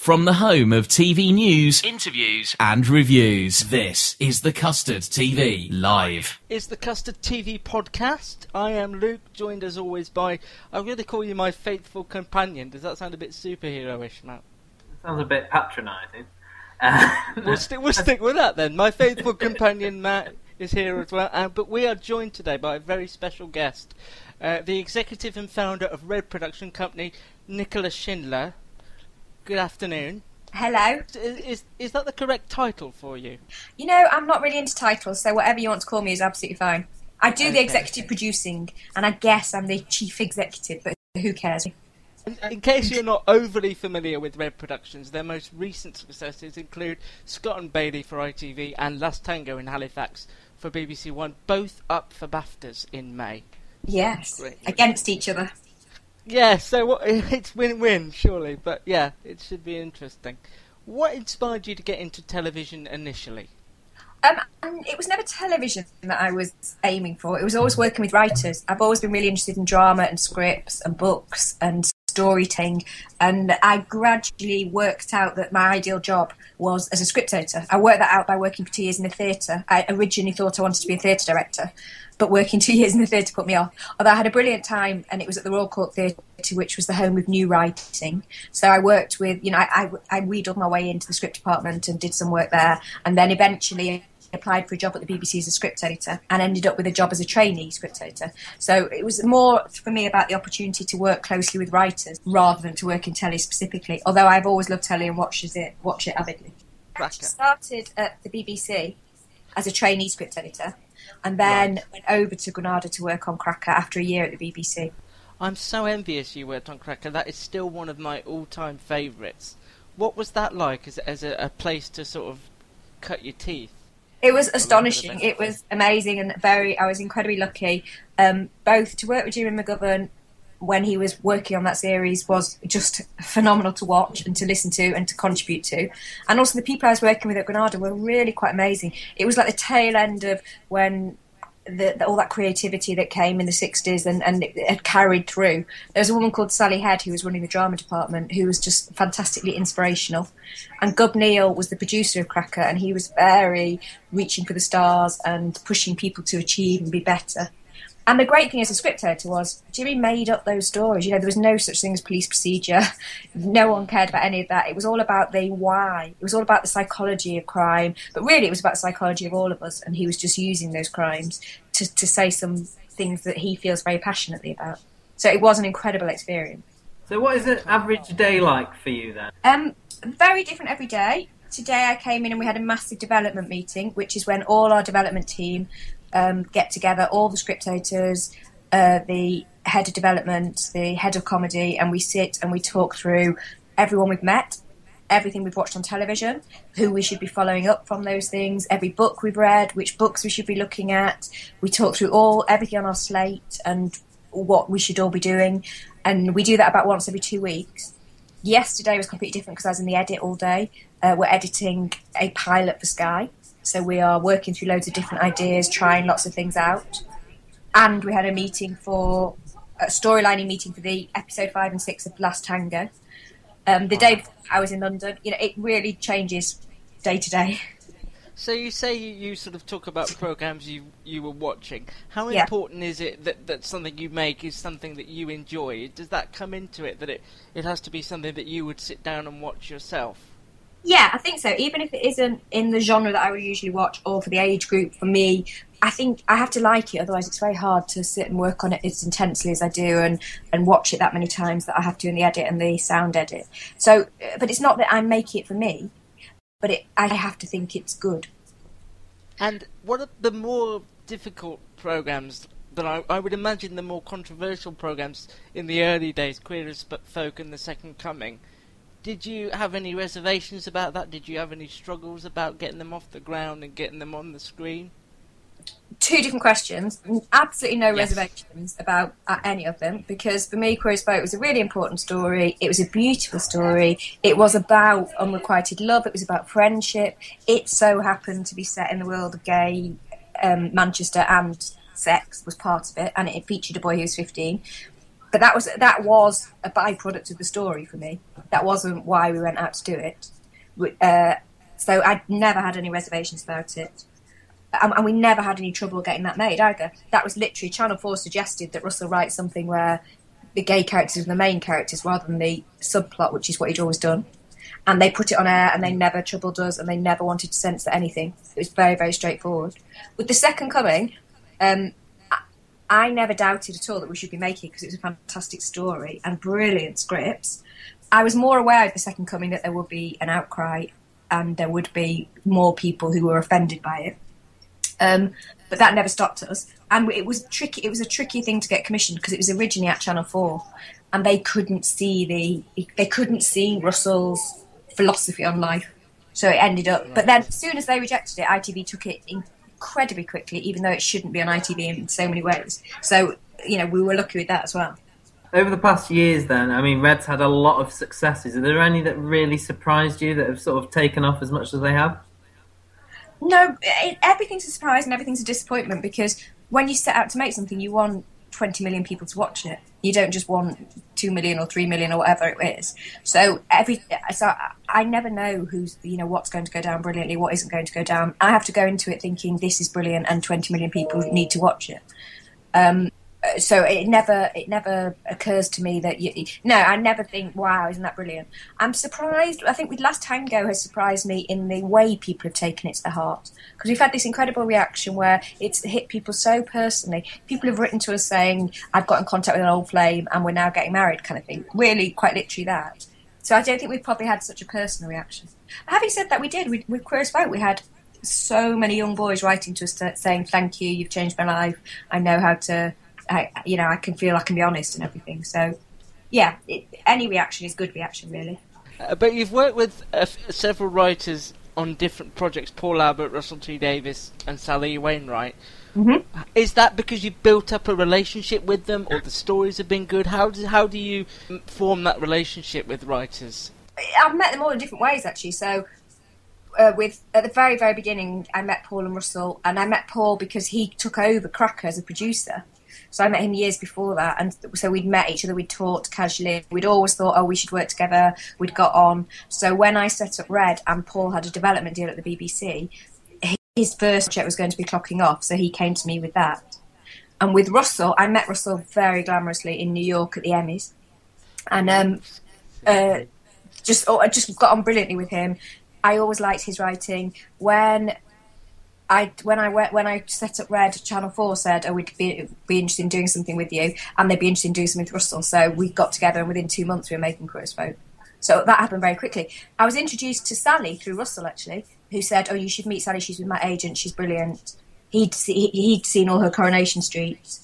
From the home of TV news, interviews and reviews, this is The Custard TV Live. It's the Custard TV podcast. I am Luke, joined as always by, I'm going to call you my faithful companion. Does that sound a bit superhero-ish, Matt? It sounds a bit patronising. We'll stick with that then. My faithful companion Matt is here as well, but we are joined today by a very special guest, the executive and founder of Red production company, Nicola Shindler. Good afternoon. Hello. Is that the correct title for you? You know, I'm not really into titles, so whatever you want to call me is absolutely fine. I do the executive producing, and I guess I'm the chief executive, but who cares? In case you're not overly familiar with Red Productions, their most recent successes include Scott and Bailey for ITV and Last Tango in Halifax for BBC One, both up for BAFTAs in May. Yes, against each other. Yeah, so it's win-win, surely, but yeah, it should be interesting. What inspired you to get into television initially? And it was never television that I was aiming for. It was always working with writers. I've always been really interested in drama and scripts and books and storytelling, and I gradually worked out that my ideal job was as a script editor. I worked that out by working for 2 years in the theatre. I originally thought I wanted to be a theatre director, but working 2 years in the theatre put me off. Although I had a brilliant time, and it was at the Royal Court Theatre, which was the home of new writing. So I worked with, I wheedled my way into the script department and did some work there, and then eventually applied for a job at the BBC as a script editor and ended up with a job as a trainee script editor. So it was more for me about the opportunity to work closely with writers rather than to work in telly specifically, although I've always loved telly and watch it avidly. I started at the BBC as a trainee script editor and then went over to Granada to work on Cracker after a year at the BBC. I'm so envious you worked on Cracker. That is still one of my all-time favourites. What was that like as a place to sort of cut your teeth? It was astonishing. It was amazing, and I was incredibly lucky. Both to work with Jimmy McGovern when he was working on that series was just phenomenal to watch and to listen to and to contribute to. And also the people I was working with at Granada were really quite amazing. It was like the tail end of when all that creativity that came in the 60s and it had carried through. There was a woman called Sally Head who was running the drama department who was just fantastically inspirational. And Gub Neal was the producer of Cracker, and he was very reaching for the stars and pushing people to achieve and be better. And the great thing as a script editor was Jimmy made up those stories. There was no such thing as police procedure. No one cared about any of that. It was all about the why. It was all about the psychology of crime. But really it was about the psychology of all of us, and he was just using those crimes to say some things that he feels very passionately about. So it was an incredible experience. So what is an average day like for you then? Very different every day. Today I came in and we had a massive development meeting, which is when all our development team get together, all the script editors, the head of development, the head of comedy, and we sit and we talk through everyone we've met, everything we've watched on television, who we should be following up from those things, every book we've read, which books we should be looking at. We talk through everything on our slate and what we should all be doing, and we do that about once every 2 weeks. Yesterday was completely different because I was in the edit all day. We're editing a pilot for Sky. So we are working through loads of different ideas, trying lots of things out. And we had a storylining meeting for the episode 5 and 6 of Last Tango. The day before I was in London. It really changes day to day. So you say you sort of talk about programmes you were watching. How important is it that something you make is something that you enjoy? Does that come into it, that it has to be something that you would sit down and watch yourself? Yeah, I think so. Even if it isn't in the genre that I would usually watch or for the age group, for me, I think I have to like it. Otherwise, it's very hard to sit and work on it as intensely as I do and watch it that many times that I have to in the edit and the sound edit. So, but it's not that I make it for me, but I have to think it's good. And what are the more difficult programmes that I would imagine the more controversial programmes in the early days, Queer as Folk and The Second Coming? Did you have any reservations about that? Did you have any struggles about getting them off the ground and getting them on the screen? Two different questions. Absolutely no reservations about any of them, because for me, Queer as Folk was a really important story. It was a beautiful story. It was about unrequited love. It was about friendship. It so happened to be set in the world of gay Manchester, and sex was part of it, and it featured a boy who was 15. But that was a byproduct of the story for me. That wasn't why we went out to do it. So I'd never had any reservations about it. And we never had any trouble getting that made either. That was literally Channel 4 suggested that Russell write something where the gay characters are the main characters rather than the subplot, which is what he'd always done. And they put it on air and they never troubled us and they never wanted to censor anything. It was very, very straightforward. With The Second Coming, I never doubted at all that we should be making it because it was a fantastic story and brilliant scripts. I was more aware of The Second Coming that there would be an outcry and there would be more people who were offended by it. But that never stopped us. And it was tricky. It was a tricky thing to get commissioned because it was originally at Channel 4 and they couldn't see Russell's philosophy on life. So it ended up... But then as soon as they rejected it, ITV took it incredibly quickly, even though it shouldn't be on ITV in so many ways. So, we were lucky with that as well. Over the past years then, I mean, Red's had a lot of successes. Are there any that really surprised you that have sort of taken off as much as they have? No, everything's a surprise and everything's a disappointment because when you set out to make something, you want 20 million people to watch it. You don't just want 2 million or 3 million or whatever it is. So I never know what's going to go down brilliantly, what isn't going to go down. I have to go into it thinking this is brilliant and 20 million people need to watch it. So it never occurs to me that I never think, wow, isn't that brilliant? I'm surprised. I think with Last Tango has surprised me in the way people have taken it to their heart, because we've had this incredible reaction where it's hit people so personally. People have written to us saying, I've got in contact with an old flame and we're now getting married, kind of thing. Really, quite literally that. So I don't think we've probably had such a personal reaction. Having said that, we did. With Queer as Folk, we had so many young boys writing to us saying, thank you, you've changed my life. I know how to... I can feel I can be honest and everything. So, yeah, any reaction is good reaction, really. But you've worked with several writers on different projects, Paul Albert, Russell T Davies and Sally Wainwright. Mm-hmm. Is that because you built up a relationship with them or the stories have been good? How do you form that relationship with writers? I've met them all in different ways, actually. So, at the very, very beginning, I met Paul and Russell, and I met Paul because he took over Cracker as a producer. So I met him years before that, and so we'd met each other, we'd talked casually, we'd always thought, we should work together, we'd got on. So when I set up Red and Paul had a development deal at the BBC, his first project was going to be Clocking Off, so he came to me with that. And with Russell, I met Russell very glamorously in New York at the Emmys, and just got on brilliantly with him. I always liked his writing. When I set up Red, Channel 4 said, we'd be interested in doing something with you, and they'd be interested in doing something with Russell. So we got together, and within 2 months we were making Queer as Folk. So that happened very quickly. I was introduced to Sally through Russell, actually, who said, you should meet Sally, she's with my agent, she's brilliant. He'd seen all her Coronation Street,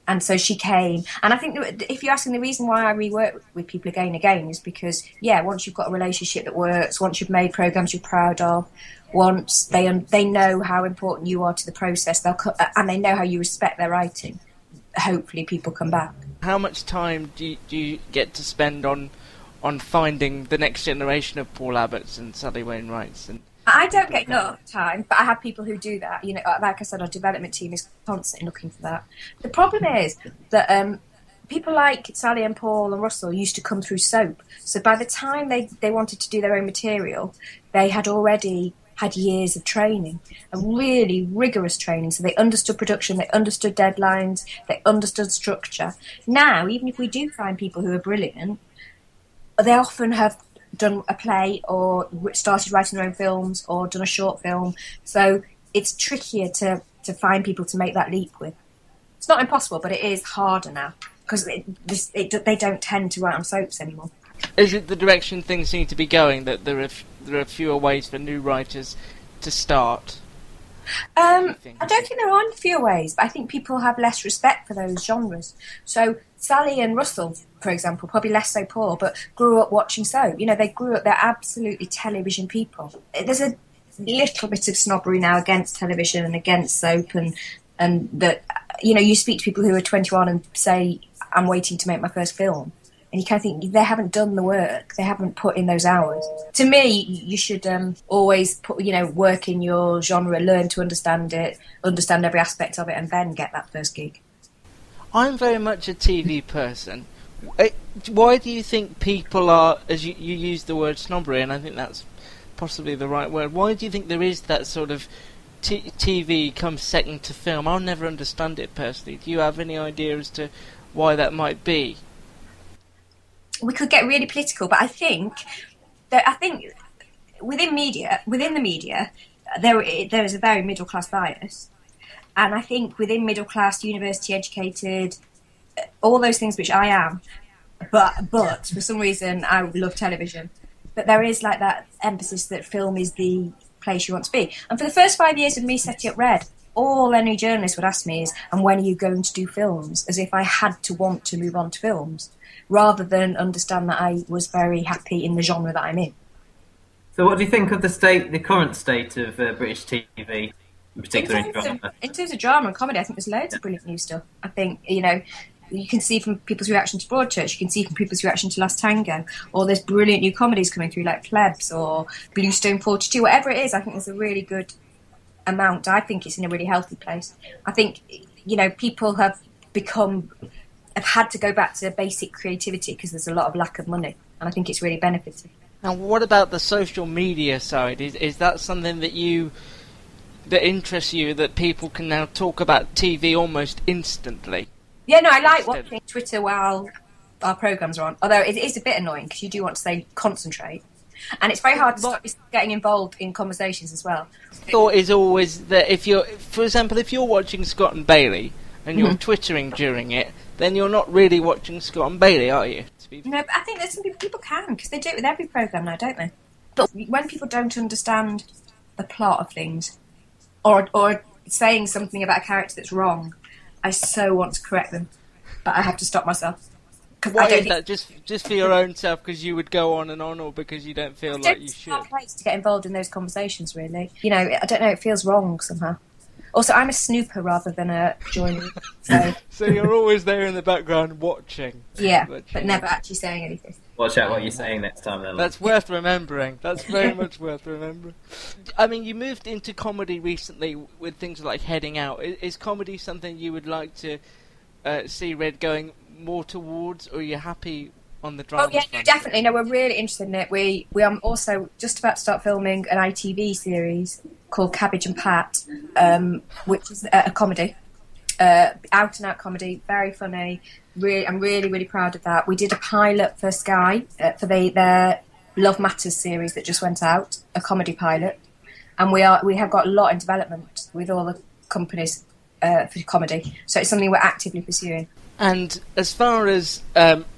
and so she came. And I think that if you're asking the reason why I rework with people again and again is because, once you've got a relationship that works, once you've made programmes you're proud of, once they know how important you are to the process, and they know how you respect their writing, hopefully people come back. How much time do you get to spend on finding the next generation of Paul Abbott's and Sally Wainwrights? And I don't get enough time, but I have people who do that. Like I said, our development team is constantly looking for that. The problem is that people like Sally and Paul and Russell used to come through soap. So by the time they wanted to do their own material, they had already had years of training, a really rigorous training. So they understood production, they understood deadlines, they understood structure. Now, even if we do find people who are brilliant, they often have done a play or started writing their own films or done a short film. So it's trickier to find people to make that leap with. It's not impossible, but it is harder now because they don't tend to write on soaps anymore. Is it the direction things seem to be going, that there are fewer ways for new writers to start? I don't think there are fewer ways, but I think people have less respect for those genres. So Sally and Russell, for example, probably less so Paul, but grew up watching soap. They're absolutely television people. There's a little bit of snobbery now against television and against soap, and that, you speak to people who are 21 and say, I'm waiting to make my first film. And you kind of think they haven't done the work, they haven't put in those hours. To me, you should always put, work in your genre, learn to understand it, understand every aspect of it, and then get that first gig. I'm very much a TV person. Why do you think people are, as you use the word snobbery, and I think that's possibly the right word, why do you think there is that sort of TV comes second to film? I'll never understand it personally. Do you have any idea as to why that might be? We could get really political, but I think within the media, there is a very middle class bias, and I think within middle class, university educated, all those things which I am, but for some reason I love television. But there is like that emphasis that film is the place you want to be. And for the first 5 years of me setting up Red, all any journalist would ask me is, and when are you going to do films? As if I had to want to move on to films, rather than understand that I was very happy in the genre that I'm in. So what do you think of the current state of British TV, in particular in drama? In terms of drama and comedy, I think there's loads of brilliant new stuff. I think, you can see from people's reaction to Broadchurch, you can see from people's reaction to Last Tango, or there's brilliant new comedies coming through like Plebs or Bluestone 42, whatever it is. I think there's a really good amount. I think it's in a really healthy place. I think, people have had to go back to basic creativity because there's a lot of lack of money, and I think it's really benefited. Now, what about the social media side? Is that something that interests you, that people can now talk about TV almost instantly? Yeah, no, I like watching Twitter while our programmes are on, although it is a bit annoying because you do want to say concentrate, and it's very hard to stop getting involved in conversations as well. Thought is always that if you're watching Scott and Bailey and you're twittering during it, then you're not really watching Scott and Bailey, are you? No, but I think there's some people can, because they do it with every programme now, don't they? But when people don't understand the plot of things, or saying something about a character that's wrong, I so want to correct them, but I have to stop myself. Why is that? Just for your own self, because you would go on and on, or because you don't feel like you should? It's not a place to get involved in those conversations, really. I don't know, it feels wrong somehow. Also, I'm a snooper rather than a joiner. So you're always there in the background watching. Yeah, but never actually saying anything. Watch out what you're saying next time, then. That's worth remembering. That's very much worth remembering. I mean, you moved into comedy recently with things like Heading Out. Is comedy something you would like to see Red going more towards, or are you happy on the drama? Oh yeah, no, definitely. No, we're really interested in it. We are also just about to start filming an ITV series called Cabbage and Pat, which is a comedy, out and out comedy, very funny. I'm really, really proud of that. We did a pilot for Sky for their Love Matters series that just went out, a comedy pilot, and we have got a lot in development with all the companies for comedy. So it's something we're actively pursuing. And as far as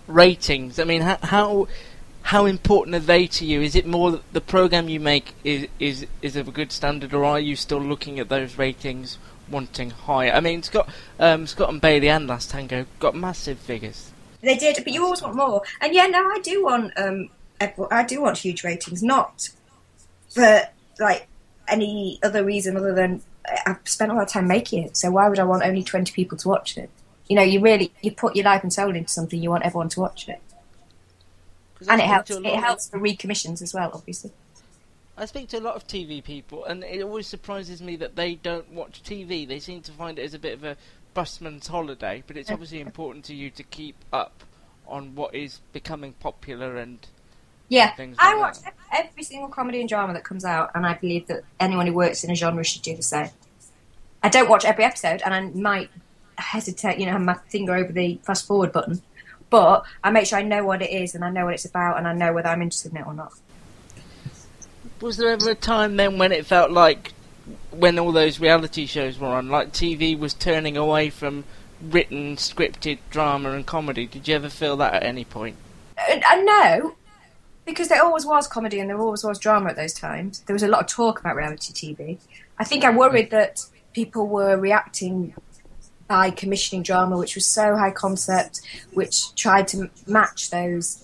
ratings, I mean, how important are they to you? Is it more that the programme you make is of a good standard, or are you still looking at those ratings wanting higher? I mean, Scott and Bailey and Last Tango got massive figures. They did, but you always want more. And yeah, no, I do want huge ratings, not for like any other reason other than I've spent a lot of time making it, so why would I want only 20 people to watch it? You put your life and soul into something, you want everyone to watch it. And it helps for recommissions as well, obviously. I speak to a lot of TV people, and it always surprises me that they don't watch TV. They seem to find it as a bit of a busman's holiday, but it's obviously important to you to keep up on what is becoming popular and things like I watch every single comedy and drama that comes out, and I believe that anyone who works in a genre should do the same. I don't watch every episode, and I might hesitate, have my finger over the fast forward button, but I make sure I know what it is and I know what it's about and I know whether I'm interested in it or not. Was there ever a time then when it felt like, when all those reality shows were on, like TV was turning away from written, scripted drama and comedy? Did you ever feel that at any point? No, because there always was comedy and there always was drama at those times. There was a lot of talk about reality TV. I think I worried that people were reacting by commissioning drama, which was so high concept, which tried to match those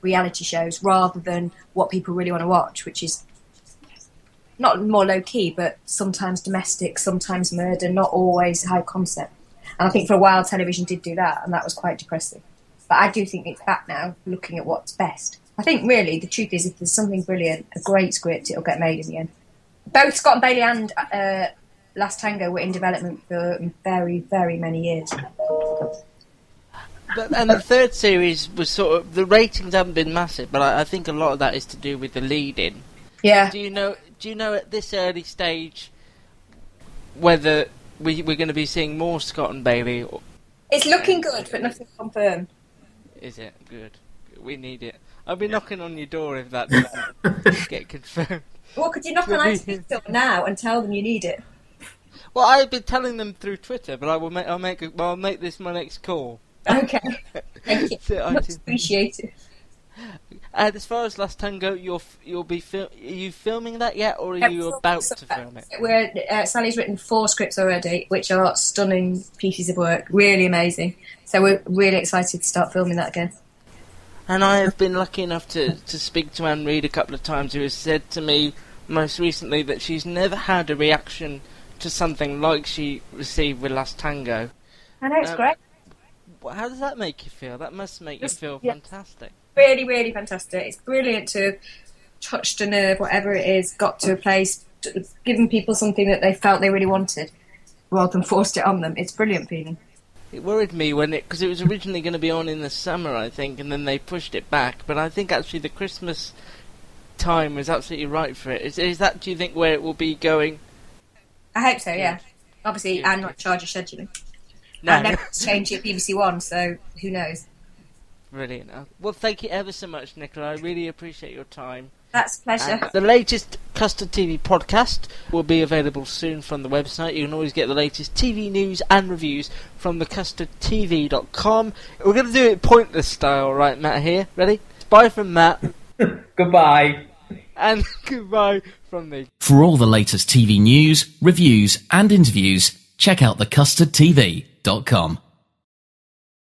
reality shows rather than what people really want to watch, which is not more low-key, but sometimes domestic, sometimes murder, not always high concept. And I think for a while television did do that, and that was quite depressing. But I do think it's back now, looking at what's best. I think really the truth is, if there's something brilliant, a great script, it'll get made in the end. Both Scott and Bailey and Last Tango were in development for very, very many years. And the third series was sort of, the ratings haven't been massive, but I think a lot of that is to do with the lead-in. Yeah. Do you know at this early stage whether we're going to be seeing more Scott and Bailey? It's looking good, but nothing confirmed. Is it? Good. We need it. I'll be knocking on your door if that doesn't get confirmed. Well, could you knock on ITV Store now and tell them you need it? Well, I've been telling them through Twitter, but I'll make this my next call. Okay. Thank you. Much appreciated. As far as Last Tango, you'll be are you filming that yet, or are you about to film it? Sally's written 4 scripts already, which are stunning pieces of work, really amazing. So we're really excited to start filming that again. And I have been lucky enough to speak to Anne Reid a couple of times, who has said to me most recently that she's never had a reaction to something like she received with Last Tango. I know, it's great. How does that make you feel? That must make you feel fantastic. Really, really fantastic. It's brilliant to have touched a nerve, whatever it is, got to a place, given people something that they felt they really wanted, rather than forced it on them. It's a brilliant feeling. It worried me because it was originally going to be on in the summer, I think, and then they pushed it back. But I think actually the Christmas time was absolutely right for it. Is that, do you think, where it will be going? I hope so, yeah. Obviously, I'm not in charge of scheduling. No. I never changed it at BBC One, so who knows? Brilliant. Well, thank you ever so much, Nicola. I really appreciate your time. That's a pleasure. And the latest Custard TV podcast will be available soon from the website. You can always get the latest TV news and reviews from thecustardtv.com. We're going to do it pointless style, right, Matt, here? Ready? Bye from Matt. Goodbye. And goodbye from me. For all the latest TV news, reviews and interviews, check out thecustardtv.com.